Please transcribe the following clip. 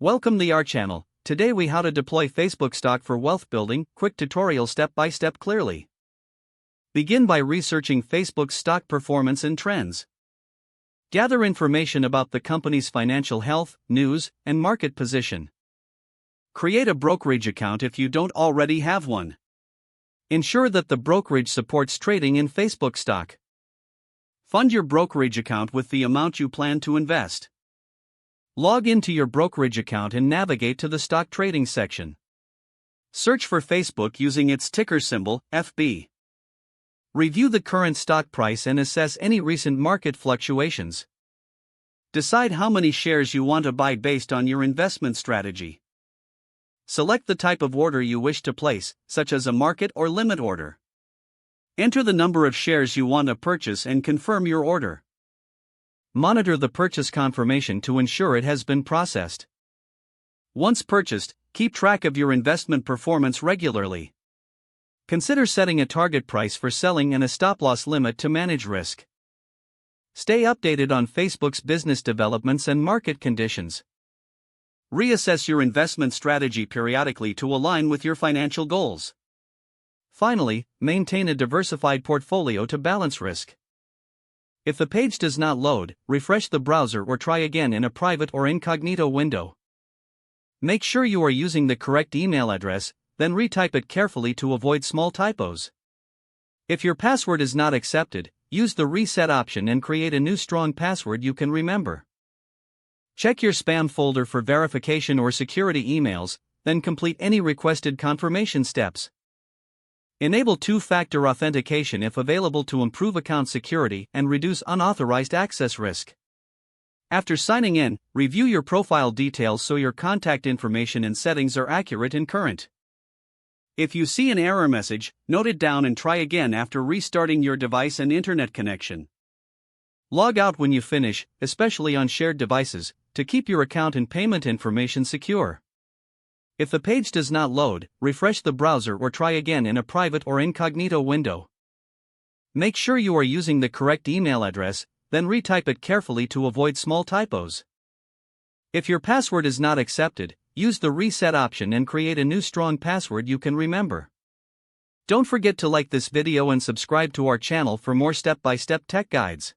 Welcome to our channel. Today we how to deploy Facebook stock for wealth building, quick tutorial step by step clearly. Begin by researching Facebook's stock performance and trends. Gather information about the company's financial health, news, and market position. Create a brokerage account if you don't already have one. Ensure that the brokerage supports trading in Facebook stock. Fund your brokerage account with the amount you plan to invest. Log into your brokerage account and navigate to the stock trading section. Search for Facebook using its ticker symbol, FB. Review the current stock price and assess any recent market fluctuations. Decide how many shares you want to buy based on your investment strategy. Select the type of order you wish to place, such as a market or limit order. Enter the number of shares you want to purchase and confirm your order. Monitor the purchase confirmation to ensure it has been processed. Once purchased, keep track of your investment performance regularly. Consider setting a target price for selling and a stop-loss limit to manage risk. Stay updated on Facebook's business developments and market conditions. Reassess your investment strategy periodically to align with your financial goals. Finally, maintain a diversified portfolio to balance risk. If the page does not load, refresh the browser or try again in a private or incognito window. Make sure you are using the correct email address, then retype it carefully to avoid small typos. If your password is not accepted, use the reset option and create a new strong password you can remember. Check your spam folder for verification or security emails, then complete any requested confirmation steps. Enable two-factor authentication if available to improve account security and reduce unauthorized access risk. After signing in, review your profile details so your contact information and settings are accurate and current. If you see an error message, note it down and try again after restarting your device and internet connection. Log out when you finish, especially on shared devices, to keep your account and payment information secure. If the page does not load, refresh the browser or try again in a private or incognito window. Make sure you are using the correct email address, then retype it carefully to avoid small typos. If your password is not accepted, use the reset option and create a new strong password you can remember. Don't forget to like this video and subscribe to our channel for more step-by-step tech guides.